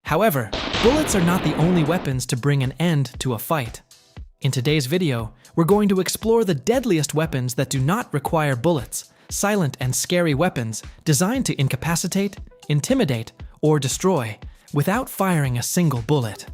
However, bullets are not the only weapons to bring an end to a fight. In today's video, we're going to explore the deadliest weapons that do not require bullets, silent and scary weapons designed to incapacitate, intimidate, or destroy without firing a single bullet.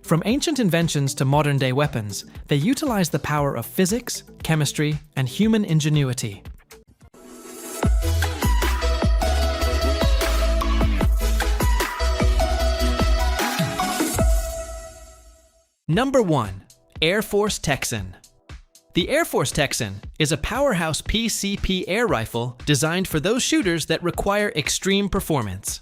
From ancient inventions to modern-day weapons, they utilize the power of physics, chemistry, and human ingenuity. Number 1. Air Force Texan. The Air Force Texan is a powerhouse PCP air rifle designed for those shooters that require extreme performance.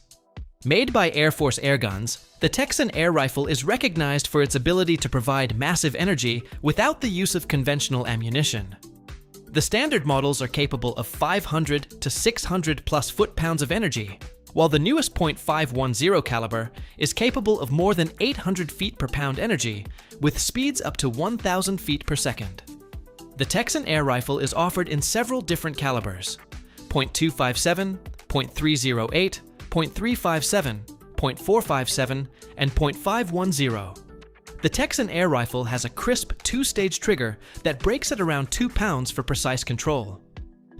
Made by Air Force airguns, the Texan air rifle is recognized for its ability to provide massive energy without the use of conventional ammunition. The standard models are capable of 500 to 600 plus foot-pounds of energy, while the newest .510 caliber is capable of more than 800 feet per pound energy, with speeds up to 1,000 feet per second. The Texan air rifle is offered in several different calibers: .257, .308, .357, .457, and .510. The Texan air rifle has a crisp two-stage trigger that breaks at around 2 pounds for precise control.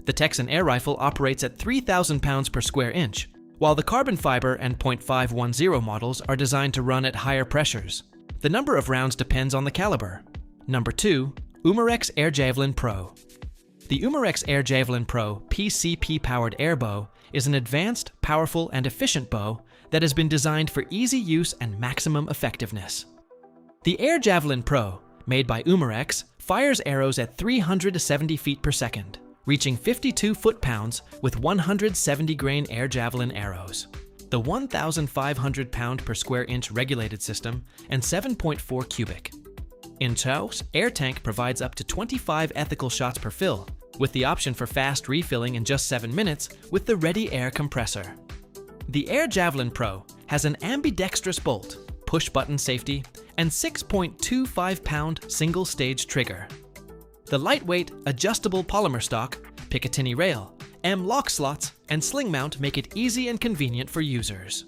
The Texan air rifle operates at 3,000 pounds per square inch, while the carbon fiber and .510 models are designed to run at higher pressures. The number of rounds depends on the caliber. Number 2. Umarex Air Javelin Pro. The Umarex Air Javelin Pro PCP-powered airbow is an advanced, powerful, and efficient bow that has been designed for easy use and maximum effectiveness. The Air Javelin Pro, made by Umarex, fires arrows at 370 feet per second, reaching 52 foot-pounds with 170-grain air javelin arrows. The 1,500 pound per square inch regulated system and 7.4 cubic. In-house air tank provides up to 25 ethical shots per fill, with the option for fast refilling in just 7 minutes with the ready air compressor. The Air Javelin Pro has an ambidextrous bolt, push-button safety, and 6.25 pound single-stage trigger. The lightweight, adjustable polymer stock, Picatinny rail, M-lock slots, and sling mount make it easy and convenient for users.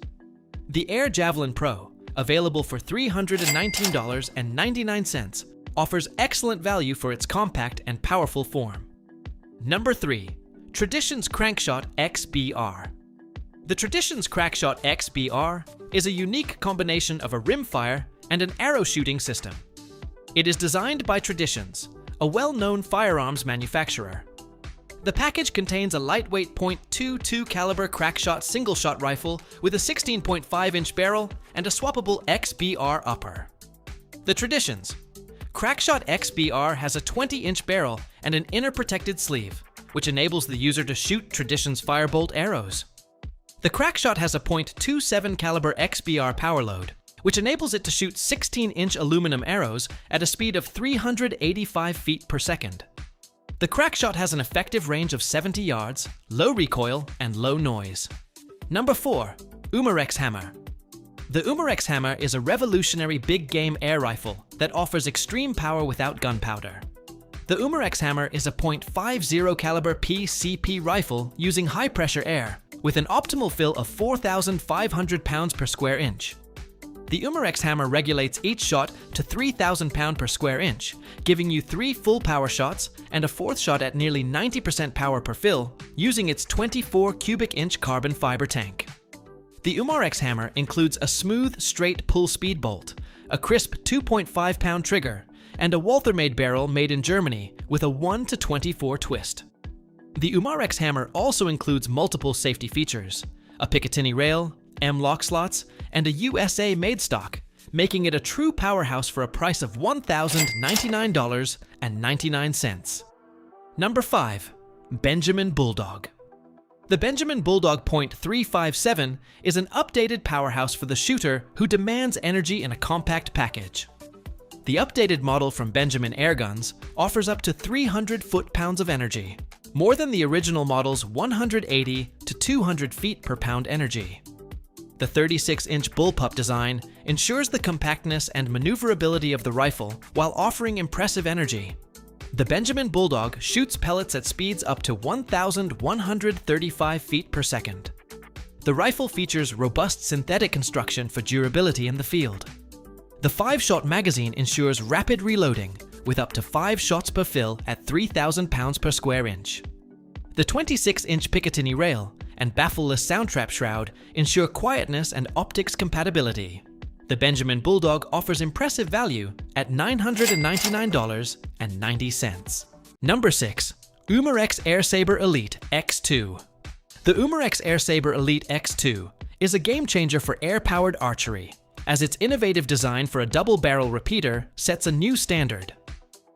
The Air Javelin Pro, available for $319.99, offers excellent value for its compact and powerful form. Number 3. Tradition's Crackshot XBR. The Tradition's Crackshot XBR is a unique combination of a rimfire and an arrow shooting system. It is designed by Traditions, a well-known firearms manufacturer. The package contains a lightweight .22 caliber Crackshot single-shot rifle with a 16.5-inch barrel and a swappable XBR upper. The Traditions Crackshot XBR has a 20-inch barrel and an inner protected sleeve, which enables the user to shoot Tradition's firebolt arrows. The Crackshot has a .27 caliber XBR power load, which enables it to shoot 16-inch aluminum arrows at a speed of 385 feet per second. The Crackshot has an effective range of 70 yards, low recoil, and low noise. Number 4. Umarex Hammer. The Umarex Hammer is a revolutionary big-game air rifle that offers extreme power without gunpowder. The Umarex Hammer is a .50 caliber PCP rifle using high-pressure air, with an optimal fill of 4,500 pounds per square inch. The Umarex Hammer regulates each shot to 3,000 pounds per square inch, giving you 3 full power shots and a 4th shot at nearly 90% power per fill, using its 24 cubic inch carbon fiber tank. The Umarex Hammer includes a smooth, straight pull speed bolt, a crisp 2.5 pound trigger, and a Walther-made barrel made in Germany with a 1:24 twist. The Umarex Hammer also includes multiple safety features: a Picatinny rail, M-lock slots, and a USA-made stock, making it a true powerhouse for a price of $1,099.99. Number 5. Benjamin Bulldog. The Benjamin Bulldog .357 is an updated powerhouse for the shooter who demands energy in a compact package. The updated model from Benjamin Airguns offers up to 300 foot-pounds of energy, more than the original model's 180 to 200 feet per pound energy. The 36-inch bullpup design ensures the compactness and maneuverability of the rifle while offering impressive energy. The Benjamin Bulldog shoots pellets at speeds up to 1,135 feet per second. The rifle features robust synthetic construction for durability in the field. The 5-shot magazine ensures rapid reloading, with up to 5 shots per fill at 3,000 pounds per square inch. The 26-inch Picatinny rail and baffleless sound trap shroud ensure quietness and optics compatibility. The Benjamin Bulldog offers impressive value at $999.90. Number 6. Umarex AirSaber Elite X2. The Umarex AirSaber Elite X2 is a game-changer for air-powered archery, as its innovative design for a double-barrel repeater sets a new standard.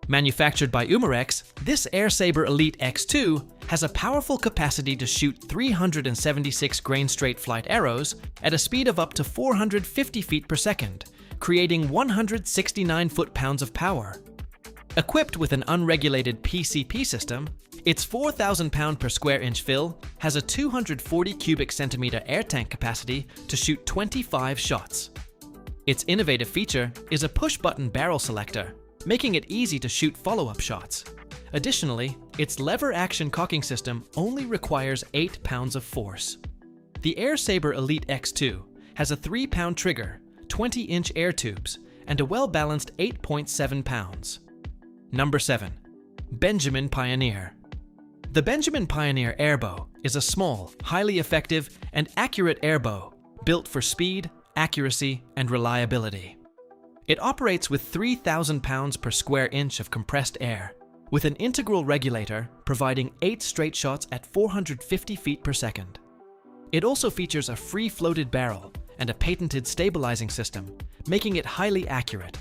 Manufactured by Umarex, this AirSaber Elite X2 has a powerful capacity to shoot 376 grain straight flight arrows at a speed of up to 450 feet per second, creating 169 foot-pounds of power. Equipped with an unregulated PCP system, its 4,000 pound per square inch fill has a 240 cubic centimeter air tank capacity to shoot 25 shots. Its innovative feature is a push-button barrel selector, making it easy to shoot follow-up shots. Additionally, its lever-action cocking system only requires 8 pounds of force. The AirSaber Elite X2 has a 3-pound trigger, 20-inch air tubes, and a well-balanced 8.7 pounds. Number 7. Benjamin Pioneer. The Benjamin Pioneer airbow is a small, highly effective, and accurate airbow built for speed, accuracy, and reliability. It operates with 3,000 pounds per square inch of compressed air, with an integral regulator providing 8 straight shots at 450 feet per second. It also features a free-floated barrel and a patented stabilizing system, making it highly accurate.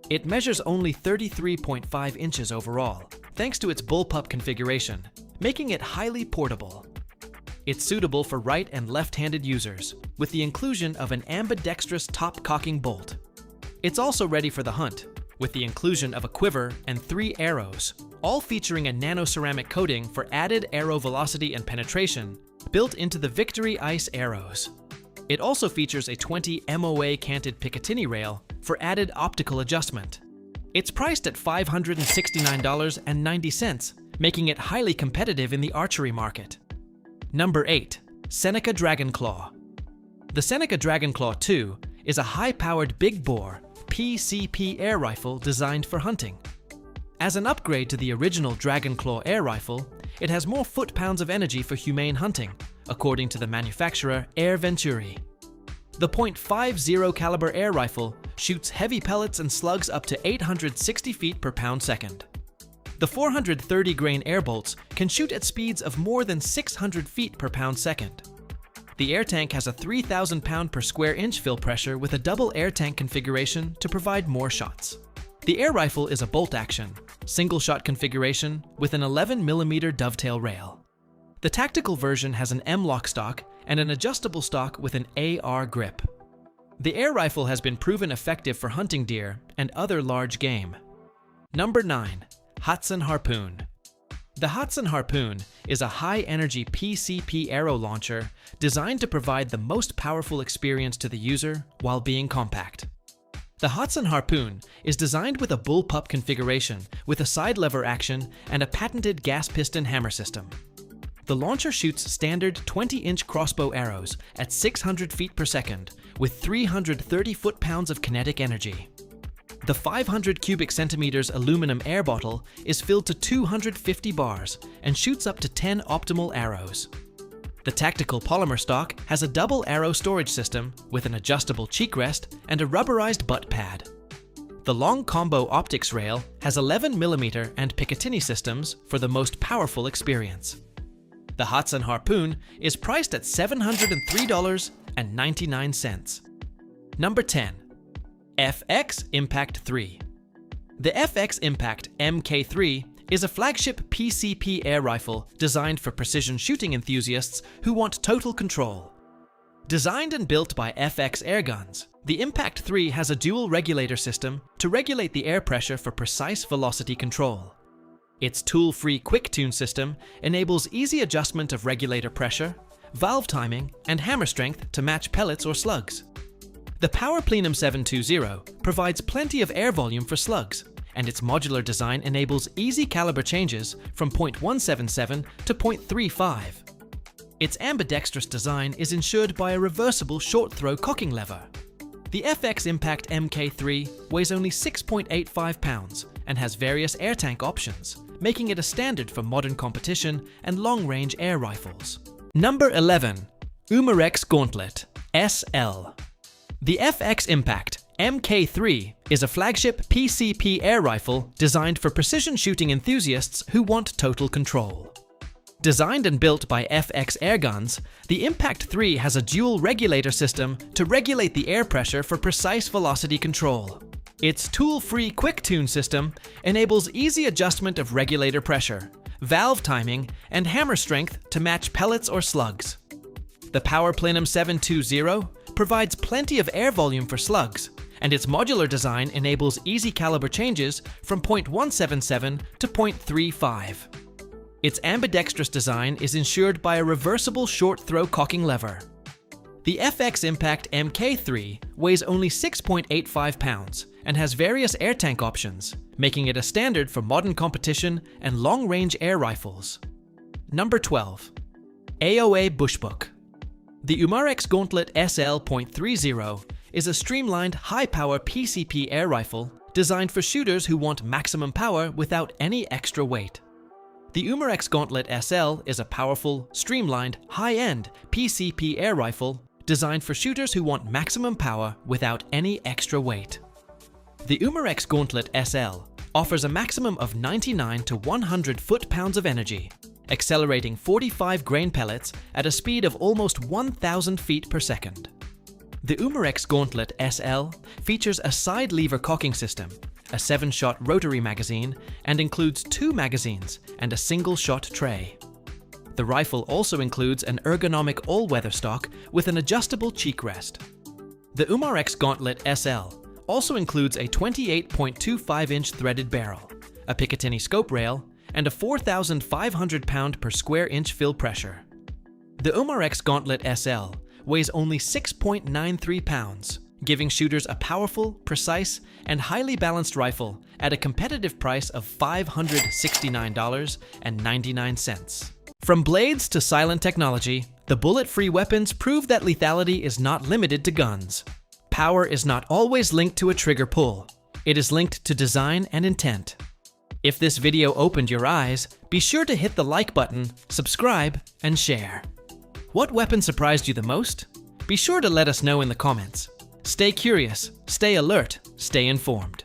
It measures only 33.5 inches overall, thanks to its bullpup configuration, making it highly portable. It's suitable for right and left-handed users, with the inclusion of an ambidextrous top-cocking bolt. It's also ready for the hunt, with the inclusion of a quiver and 3 arrows, all featuring a nanoceramic coating for added arrow velocity and penetration, built into the Victory Ice arrows. It also features a 20 MOA canted Picatinny rail for added optical adjustment. It's priced at $569.90, making it highly competitive in the archery market. Number 8. Senica Dragonclaw. The Senica Dragonclaw 2 is a high-powered big-bore PCP air rifle designed for hunting. As an upgrade to the original Dragonclaw air rifle, it has more foot-pounds of energy for humane hunting, according to the manufacturer Air Venturi. The .50 caliber air rifle shoots heavy pellets and slugs up to 860 feet per pound-second. The 430 grain air bolts can shoot at speeds of more than 600 feet per pound-second. The air tank has a 3,000 pound per square inch fill pressure with a double air tank configuration to provide more shots. The air rifle is a bolt-action, single-shot configuration with an 11mm dovetail rail. The tactical version has an M-lock stock and an adjustable stock with an AR grip. The air rifle has been proven effective for hunting deer and other large game. Number 9. Hatson Harpoon. The Hatson Harpoon is a high-energy PCP arrow launcher designed to provide the most powerful experience to the user while being compact. The Hatson Harpoon is designed with a bullpup configuration with a side lever action and a patented gas piston hammer system. The launcher shoots standard 20-inch crossbow arrows at 600 feet per second with 330 foot-pounds of kinetic energy. The 500 cubic centimeters aluminum air bottle is filled to 250 bars and shoots up to 10 optimal arrows. The tactical polymer stock has a double arrow storage system with an adjustable cheek rest and a rubberized butt pad. The long combo optics rail has 11mm and Picatinny systems for the most powerful experience. The Hatson Harpoon is priced at $703.99. Number 10. FX Impact 3. The FX Impact MK3 is a flagship PCP air rifle designed for precision shooting enthusiasts who want total control. Designed and built by FX Airguns, the Impact 3 has a dual regulator system to regulate the air pressure for precise velocity control. Its tool-free quick tune system enables easy adjustment of regulator pressure, valve timing, and hammer strength to match pellets or slugs. The Power Plenum 720 provides plenty of air volume for slugs, and its modular design enables easy caliber changes from .177 to .35. Its ambidextrous design is ensured by a reversible short-throw cocking lever. The FX Impact MK3 weighs only 6.85 pounds and has various air tank options, making it a standard for modern competition and long-range air rifles. Number 11. Umarex Gauntlet SL. The FX Impact MK3 is a flagship PCP air rifle designed for precision shooting enthusiasts who want total control. Designed and built by FX Airguns, the Impact 3 has a dual regulator system to regulate the air pressure for precise velocity control. Its tool-free quick tune system enables easy adjustment of regulator pressure, valve timing, and hammer strength to match pellets or slugs. The Power Plenum 720 provides plenty of air volume for slugs, and its modular design enables easy caliber changes from .177 to .35. Its ambidextrous design is ensured by a reversible short-throw cocking lever. The FX Impact MK3 weighs only 6.85 pounds and has various air tank options, making it a standard for modern competition and long-range air rifles. Number 12. AOA Bushbook. The Umarex Gauntlet SL .30 is a streamlined, high-power PCP air rifle designed for shooters who want maximum power without any extra weight. The Umarex Gauntlet SL is a powerful, streamlined, high-end PCP air rifle designed for shooters who want maximum power without any extra weight. The Umarex Gauntlet SL offers a maximum of 99 to 100 foot-pounds of energy, accelerating 45 grain pellets at a speed of almost 1,000 feet per second. The Umarex Gauntlet SL features a side lever cocking system, a 7-shot rotary magazine, and includes 2 magazines and a single-shot tray. The rifle also includes an ergonomic all-weather stock with an adjustable cheek rest. The Umarex Gauntlet SL also includes a 28.25-inch threaded barrel, a Picatinny scope rail, and a 4,500 pound per square inch fill pressure. The Umarex Gauntlet SL weighs only 6.93 pounds, giving shooters a powerful, precise, and highly balanced rifle at a competitive price of $569.99. From blades to silent technology, the bullet-free weapons prove that lethality is not limited to guns. Power is not always linked to a trigger pull. It is linked to design and intent. If this video opened your eyes, be sure to hit the like button, subscribe, and share. What weapon surprised you the most? Be sure to let us know in the comments. Stay curious, stay alert, stay informed.